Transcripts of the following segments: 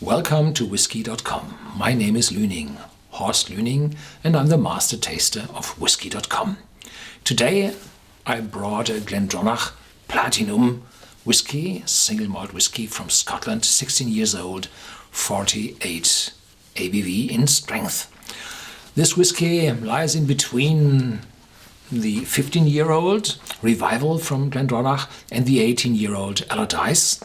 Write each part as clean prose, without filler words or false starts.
Welcome to Whisky.com. My name is Lüning, Horst Lüning, and I'm the master taster of Whisky.com. Today I brought a Glendronach Platinum whiskey, single malt whiskey from Scotland, 16 years old, 48 ABV in strength. This whiskey lies in between the 15-year-old Revival from Glendronach and the 18-year-old Allardyce.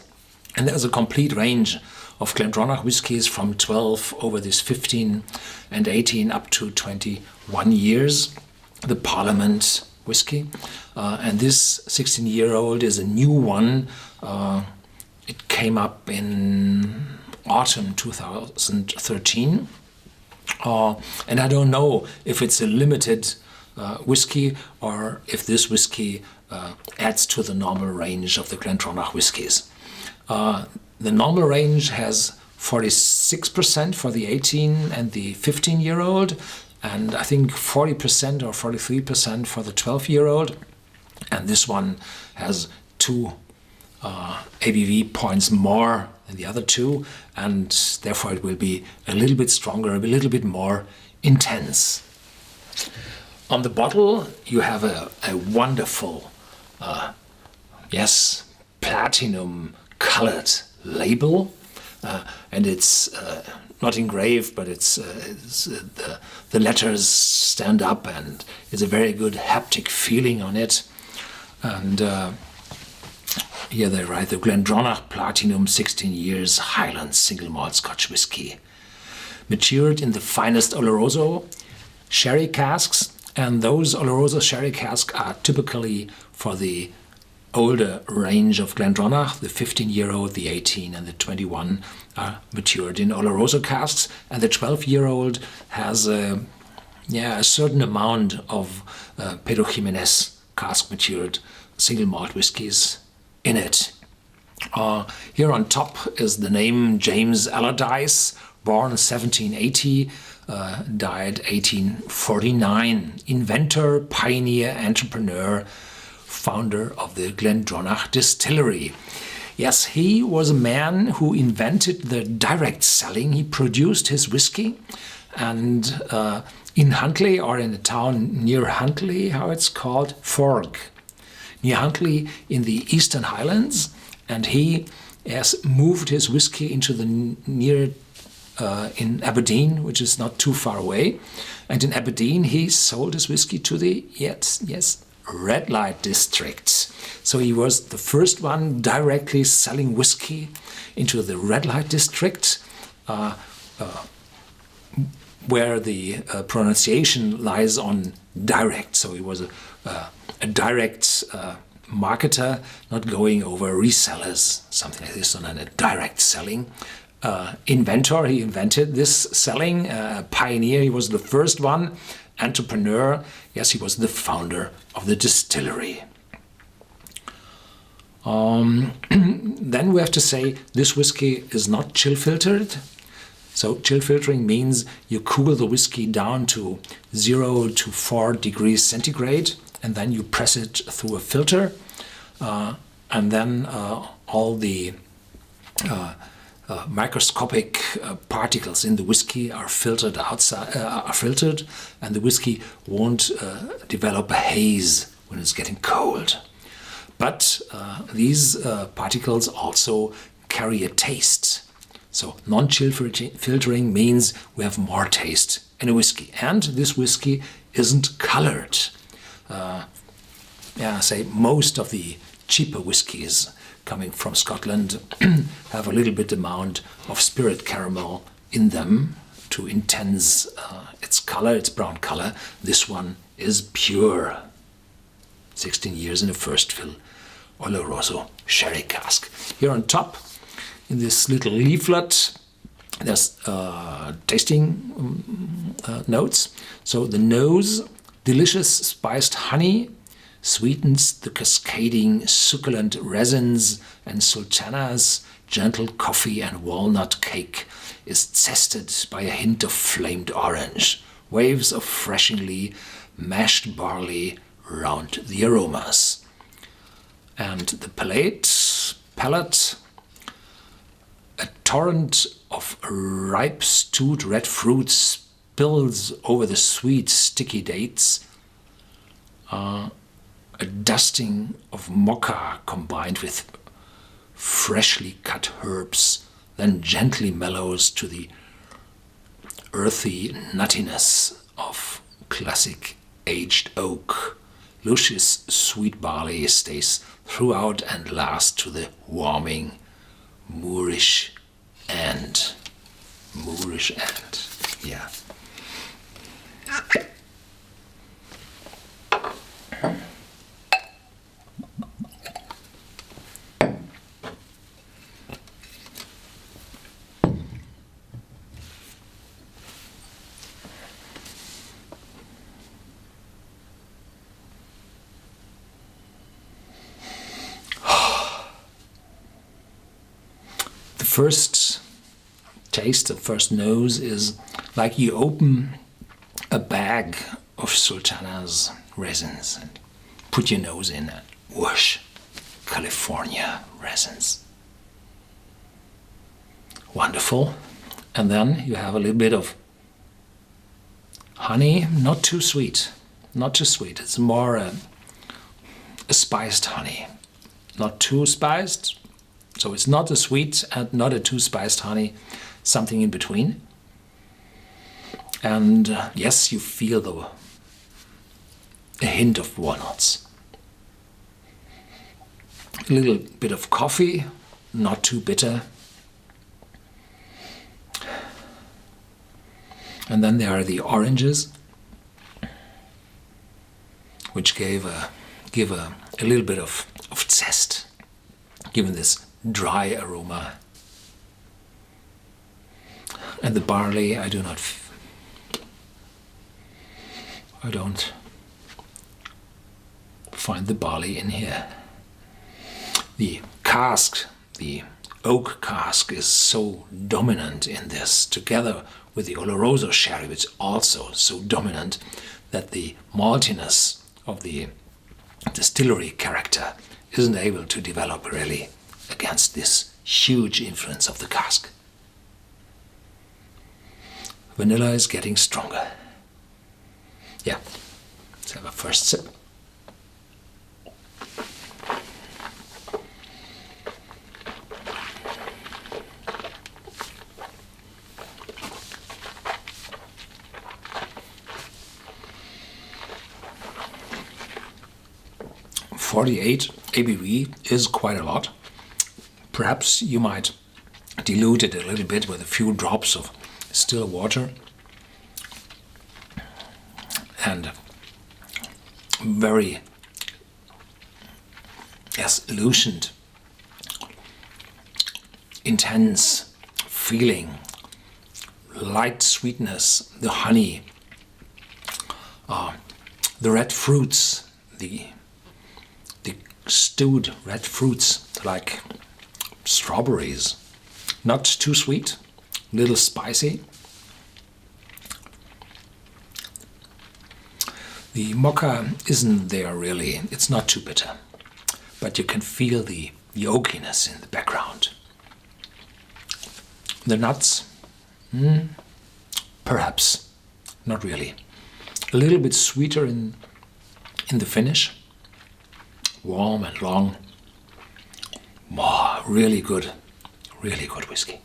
And there's a complete range of Glendronach whiskies from 12 over this 15 and 18 up to 21 years. The Parliament whiskey. And this 16-year-old is a new one. It came up in autumn 2013. And I don't know if it's a limited whiskey or if this whiskey adds to the normal range of the Glendronach whiskies. The normal range has 46% for the 18 and the 15-year-old, and I think 40% or 43% for the 12-year-old. And this one has 2 ABV points more than the other two, and therefore it will be a little bit stronger, a little bit more intense. On the bottle you have a wonderful, platinum colored label, and it's not engraved, but the letters stand up, and it's a very good haptic feeling on it. And here they write the Glendronach Platinum 16 years Highland single malt Scotch whisky, matured in the finest Oloroso sherry casks, and those Oloroso sherry casks are typically for the older range of Glendronach. The 15-year-old, the 18 and the 21 are matured in Oloroso casks, and the 12-year-old has a certain amount of Pedro Ximénez cask matured single malt whiskies in it. Here on top is the name James Allardyce, born 1780, died 1849, inventor, pioneer, entrepreneur, founder of the Glendronach distillery. Yes, he was a man who invented the direct selling. He produced his whiskey, and in Huntly, or in a town near Huntly, how it's called, Forg, near Huntly in the Eastern Highlands, and he has moved his whiskey into the near in Aberdeen, which is not too far away, and in Aberdeen he sold his whiskey to the red light district. So he was the first one directly selling whiskey into the red light district, where the pronunciation lies on direct. So he was a direct marketer, not going over resellers, something like this, on a direct selling. Inventor, he invented this selling. Pioneer, he was the first one. Entrepreneur, yes, he was the founder of the distillery. Then we have to say this whiskey is not chill filtered. So chill filtering means you cool the whiskey down to 0 to 4 degrees centigrade, and then you press it through a filter, and then all the microscopic particles in the whiskey are filtered outside, and the whiskey won't develop a haze when it's getting cold. But these particles also carry a taste. So non-chill filtering means we have more taste in a whiskey, and this whiskey isn't colored. Say most of the cheaper whiskies coming from Scotland have a little bit amount of spirit caramel in them to intense its color, its brown color. This one is pure. 16 years in a first fill Oloroso sherry cask. Here on top, in this little leaflet, there's tasting notes. So the nose, delicious spiced honey, sweetens the cascading succulent raisins, and Sultanas, gentle coffee and walnut cake is zested by a hint of flamed orange. Waves of freshly mashed barley round the aromas. And the palate, torrent of ripe stewed red fruit spills over the sweet sticky dates. A dusting of mocha combined with freshly cut herbs then gently mellows to the earthy nuttiness of classic aged oak. Luscious sweet barley stays throughout and lasts to the warming Moorish end. Moorish end, yeah. The first taste, the first nose is like you open a bag of Sultanas raisins and put your nose in and whoosh, California raisins. Wonderful. And then you have a little bit of honey, not too sweet, not too sweet. It's more a spiced honey, not too spiced. So it's not a sweet and not a too spiced honey, something in between. And yes, you feel a hint of walnuts. A little bit of coffee, not too bitter. And then there are the oranges, which give a little bit of zest, given this dry aroma. And the barley, I don't find the barley in here. The cask, the oak cask, is so dominant in this, together with the Oloroso sherry, which is also so dominant, that the maltiness of the distillery character isn't able to develop really against this huge influence of the cask. Vanilla is getting stronger. Yeah, let's have a first sip. .48 ABV is quite a lot. Perhaps you might dilute it a little bit with a few drops of still water, and very loosened, intense feeling, light sweetness, the honey, the red fruits, the stewed red fruits like strawberries, not too sweet, little spicy. The mocha isn't there really, it's not too bitter, but you can feel the oakiness in the background. The nuts, perhaps, not really. A little bit sweeter in the finish, warm and long. Really good whiskey.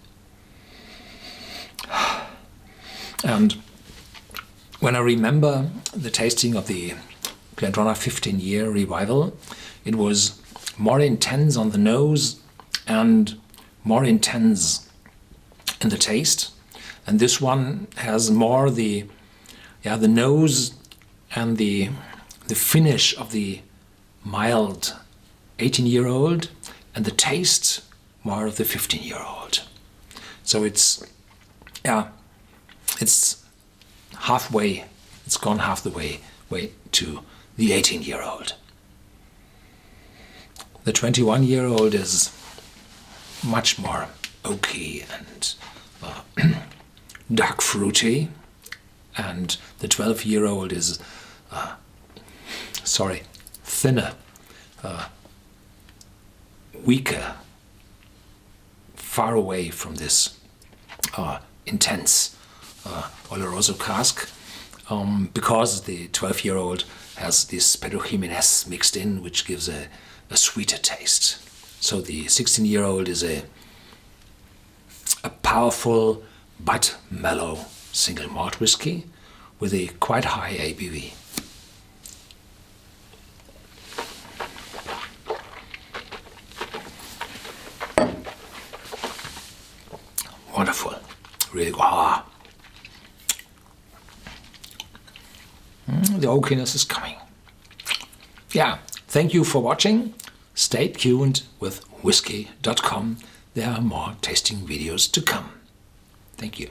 And when I remember the tasting of the Glendronach 15-year revival, it was more intense on the nose and more intense in the taste. And this one has more the nose and the finish of the mild 18-year-old, and the taste more of the 15-year-old. So it's halfway. It's gone half the way to the 18-year-old. The 21-year-old is much more oaky and dark fruity, and the 12-year-old is thinner, weaker, far away from this intense Oloroso cask, because the 12-year-old has this Pedro Jimenez mixed in, which gives a sweeter taste. So the 16-year-old is a powerful but mellow single malt whiskey with a quite high ABV. Wonderful, really good. The oakiness is coming. Yeah, thank you for watching. Stay tuned with Whisky.com. There are more tasting videos to come. Thank you.